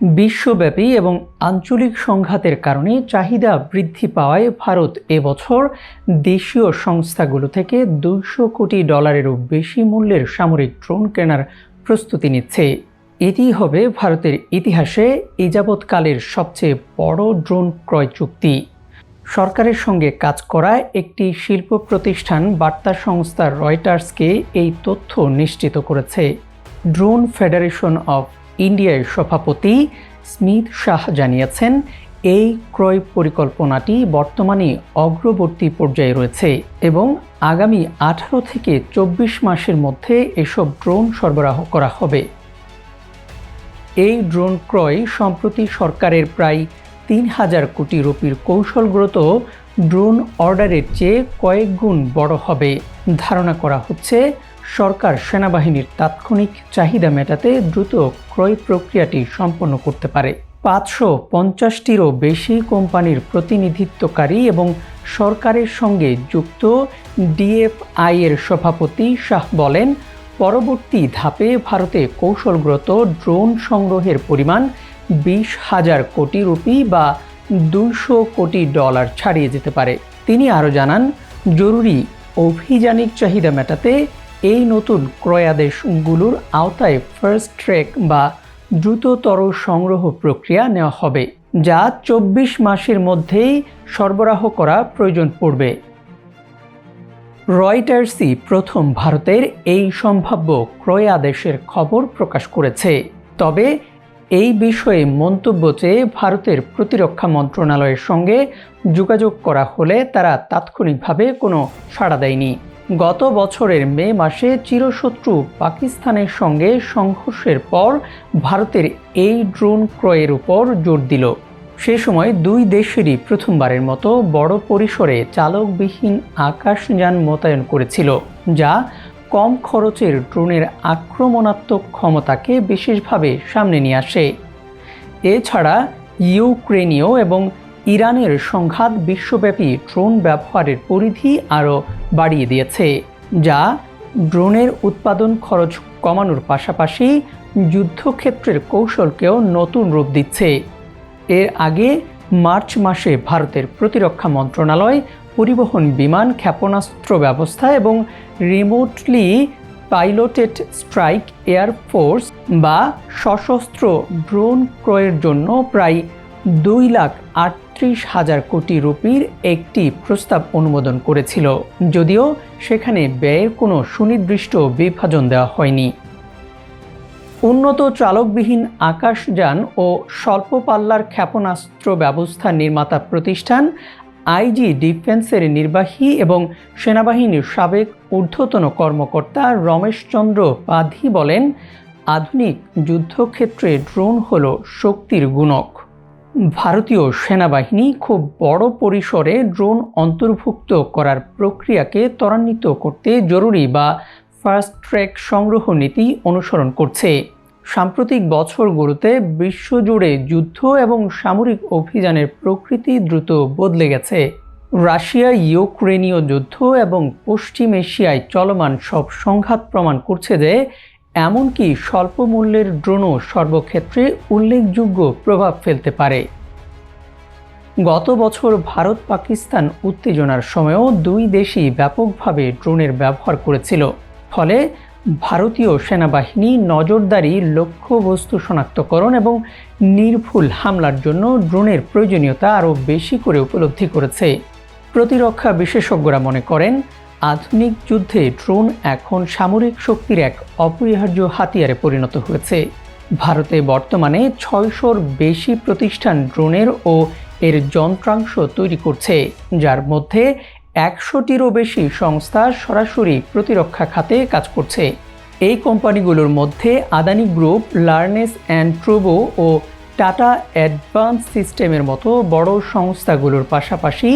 বিশ্বব্যাপী এবং আঞ্চলিক সংঘাতের কারণে চাহিদা বৃদ্ধি পাওয়ায় ভারত এবছর দেশীয় সংস্থাগুলো থেকে $200 কোটিরও বেশি মূল্যের সামরিক ড্রোন কেনার প্রস্তুতি নিচ্ছে। এটি হবে ভারতের ইতিহাসে এ যাবৎকালের সবচেয়ে বড় ড্রোন ক্রয় চুক্তি। সরকারের সঙ্গে কাজ করা একটি শিল্প প্রতিষ্ঠান বার্তা সংস্থা রয়টার্সকে এই তথ্য নিশ্চিত করেছে। ড্রোন ফেডারেশন অফ ইন্ডিয়ার সভাপতি স্মিথ শাহ জানিয়েছেন, এই ক্রয় পরিকল্পনাটি বর্তমানে অগ্রবর্তী পর্যায়ে রয়েছে এবং আগামী 18 থেকে 24 মাসের মধ্যে এসব ড্রোন সরবরাহ করা হবে। এই ড্রোন ক্রয় সম্প্রতি সরকারের প্রায় 3000 কোটি রুপির কৌশলগত ড্রোন অর্ডারের চেয়ে কয়েক গুণ বড় হবে। ধারণা করা হচ্ছে সরকার সেনাবাহিনীর তাৎক্ষণিক চাহিদা মেটাতে দ্রুত ক্রয় প্রক্রিয়াটি সম্পন্ন করতে পারে। 550টিরও বেশি কোম্পানির প্রতিনিধিত্বকারী এবং সরকারের সঙ্গে যুক্ত ডিএফআই এর সভাপতি শাহ বলেন, পরবর্তী ধাপে ভারতে কৌশলগত ড্রোন সংগ্রহের পরিমাণ 20,000 কোটি রুপি বা $200 কোটি ছাড়িয়ে যেতে পারে। তিনি আরও জানান, জরুরি অভিযানিক চাহিদা মেটাতে এই নতুন ক্রয়াদেশগুলোর আওতায় ফার্স্ট ট্র্যাক বা দ্রুততর সংগ্রহ প্রক্রিয়া নেওয়া হবে, যা 24 মাসের মধ্যেই সরবরাহ করা প্রয়োজন পড়বে। রয়টার্সই প্রথম ভারতের এই সম্ভাব্য ক্রয়াদেশের খবর প্রকাশ করেছে। তবে এই বিষয়ে মন্তব্য চেয়ে ভারতের প্রতিরক্ষা মন্ত্রণালয়ের সঙ্গে যোগাযোগ করা হলে তারা তাৎক্ষণিকভাবে কোনো সাড়া দেয়নি। গত বছরের মে মাসে চিরশত্রু পাকিস্তানের সঙ্গে সংঘর্ষের পর ভারতের এই ড্রোন ক্রয়ের উপর জোর দিল। সে সময় দুই দেশেরই প্রথমবারের মতো বড় পরিসরে চালকবিহীন আকাশযান মোতায়েন করেছিল, যা কম খরচের ড্রোনের আক্রমণাত্মক ক্ষমতাকে বিশেষভাবে সামনে নিয়ে আসে। এছাড়া ইউক্রেনীয় এবং ইরানের সংঘাত বিশ্বব্যাপী ড্রোন ব্যবহারের পরিধি আরও বাড়িয়ে দিয়েছে, যা ড্রোনের উৎপাদন খরচ কমানোর পাশাপাশি যুদ্ধক্ষেত্রের কৌশলকেও নতুন রূপ দিচ্ছে। এর আগে মার্চ মাসে ভারতের প্রতিরক্ষা মন্ত্রণালয় পরিবহন বিমান ক্ষেপণাস্ত্র ব্যবস্থা এবং remotely piloted strike air force বা সশস্ত্র ড্রোন ক্রয়ের জন্য প্রায় 2,38,000 কোটি রুপির একটি প্রস্তাব অনুমোদন করেছিল, যদিও সেখানে ব্যয়ের কোনো সুনির্দিষ্ট বিভাজন দেওয়া হয়নি। উন্নত চালকবিহীন আকাশযান ও স্বল্প পাল্লার ক্ষেপণাস্ত্র ব্যবস্থা নির্মাতা প্রতিষ্ঠান আইজি ডিফেন্সের নির্বাহী এবং সেনাবাহিনীর সাবেক ঊর্ধ্বতন কর্মকর্তা রমেশচন্দ্র পাধি বলেন, আধুনিক যুদ্ধক্ষেত্রে ড্রোন হল শক্তির গুণক। ভারতীয় সেনাবাহিনী খুব বড় পরিসরে ড্রোন অন্তর্ভুক্ত করার প্রক্রিয়াকে ত্বরান্বিত করতে জরুরি বা ফাস্ট ট্র্যাক সংগ্রহ নীতি অনুসরণ করছে। সাম্প্রতিক বছরগুলোতে বিশ্বজুড়ে যুদ্ধ এবং সামরিক অভিযানের প্রকৃতি দ্রুত বদলে গেছে। রাশিয়া ইউক্রেনীয় যুদ্ধ এবং পশ্চিম এশিয়ায় চলমান সব সংঘাত প্রমাণ করছে যে এমনকি স্বল্প মূল্যের ড্রোনও সর্বক্ষেত্রে উল্লেখযোগ্য প্রভাব ফেলতে পারে। গত বছর ভারত পাকিস্তান উত্তেজনার সময়ও দুই দেশই ব্যাপকভাবে ড্রোনের ব্যবহার করেছিল, ফলে ভারতীয় সেনাবাহিনী নজরদারি, লক্ষ্যবস্তু শনাক্তকরণ এবং নির্ভুল হামলার জন্য ড্রোনের প্রয়োজনীয়তা আরও বেশি করে উপলব্ধি করেছে। প্রতিরক্ষা বিশেষজ্ঞরা মনে করেন, আধুনিক যুদ্ধে ড্রোন এখন সামরিক শক্তির এক অপরিহার্য হাতিয়ারে পরিণত হয়েছে। ভারতে বর্তমানে 600-র বেশি প্রতিষ্ঠান ড্রোনের ও এর যন্ত্রাংশ তৈরি করছে, যার মধ্যে 100টিরও বেশি সংস্থা সরাসরি প্রতিরক্ষা খাতে কাজ করছে। এই কোম্পানিগুলোর মধ্যে Adani group, লার্নেস and ট্রুবো O tata advance সিস্টেমের মতো বড় সংস্থাগুলোর পাশাপাশি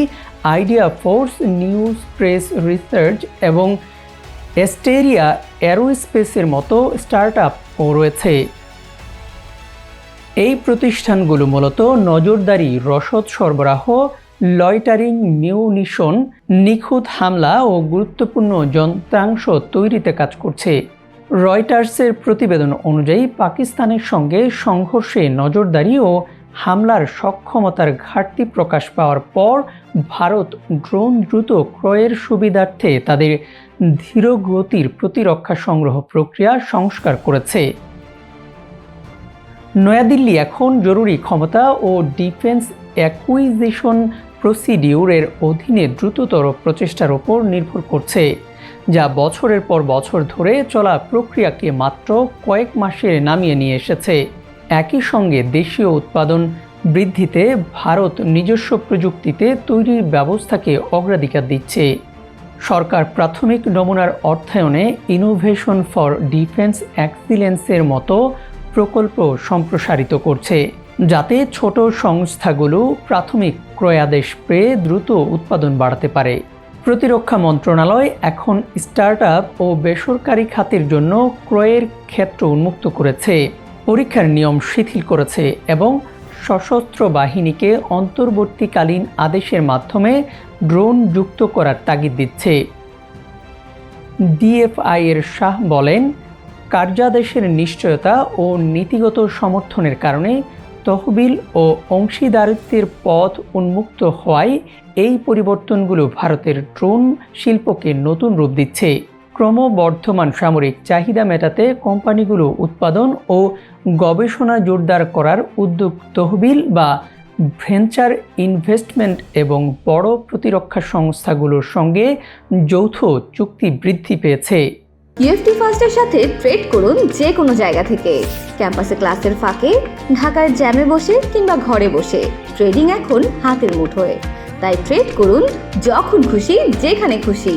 idea force, new space research এবং এস্টেরিয়া অ্যারোস্পেসের মতো স্টার্টআপও রয়েছে। এই প্রতিষ্ঠানগুলো মূলত নজরদারি, রসদ সরবরাহ, লয়টারিং মিউনিশন, নিখুঁত হামলা ও গুরুত্বপূর্ণ যন্ত্রাংশ তৈরিতে কাজ করছে। রয়টার্সের প্রতিবেদন অনুযায়ী পাকিস্তানের সঙ্গে সংঘর্ষে নজরদারি ও হামলার সক্ষমতার ঘাটতি প্রকাশ পাওয়ার পর ভারত ড্রোন দ্রুত ক্রয়ের সুবিধার্থে তাদের ধীরগতির প্রতিরক্ষা সংগ্রহ প্রক্রিয়া সংস্কার করেছে। নয়াদিল্লি এখন জরুরি ক্ষমতা ও ডিফেন্স অ্যাকুইজিশন প্রসিডিউরের অধীনে দ্রুততর প্রচেষ্টার উপর নির্ভর করছে, যা বছরের পর বছর ধরে চলা প্রক্রিয়াকে মাত্র কয়েক মাসে নামিয়ে নিয়ে এসেছে। একই সঙ্গে দেশীয় উৎপাদন বৃদ্ধিতে ভারত নিজস্ব প্রযুক্তিতে তৈরি ব্যবস্থাকে অগ্রাধিকার দিচ্ছে। সরকার প্রাথমিক নমুনার অর্থায়নে ইনোভেশন ফর ডিফেন্স এক্সিলেন্সের মতো প্রকল্প সম্প্রসারিত করছে, যাতে ছোট সংস্থাগুলো প্রাথমিক ক্রয়াদেশ পেয়ে দ্রুত উৎপাদন বাড়াতে পারে। প্রতিরক্ষা মন্ত্রণালয় এখন স্টার্টআপ ও বেসরকারি খাতের জন্য ক্রয়ের ক্ষেত্র উন্মুক্ত করেছে, পরীক্ষার নিয়ম শিথিল করেছে এবং সশস্ত্র বাহিনীকে অন্তর্বর্তীকালীন আদেশের মাধ্যমে ড্রোন যুক্ত করার তাগিদ দিচ্ছে। ডিএফআই এর শাহ বলেন, কার্যাদেশের নিশ্চয়তা ও নীতিগত সমর্থনের কারণে তহবিল ও অংশীদারিত্বের পথ উন্মুক্ত হওয়ায় এই পরিবর্তনগুলো ভারতের ড্রোন শিল্পকে নতুন রূপ দিচ্ছে। ক্রমবর্ধমান সামরিক চাহিদা মেটাতে কোম্পানিগুলো উৎপাদন ও গবেষণা জোরদার করার উদ্যোগ তহবিল বা ভেঞ্চার ইনভেস্টমেন্ট এবং বড় প্রতিরক্ষা সংস্থাগুলোর সঙ্গে যৌথ চুক্তি বৃদ্ধি পেয়েছে। ইউএফটি ফার্স্টের সাথে ট্রেড করুন যে কোনো জায়গা থেকে, ক্যাম্পাসে ক্লাসের ফাঁকে, ঢাকার জ্যামে বসে কিংবা ঘরে বসে। ট্রেডিং এখন হাতের মুঠোয়, তাই ট্রেড করুন যখন খুশি যেখানে খুশি।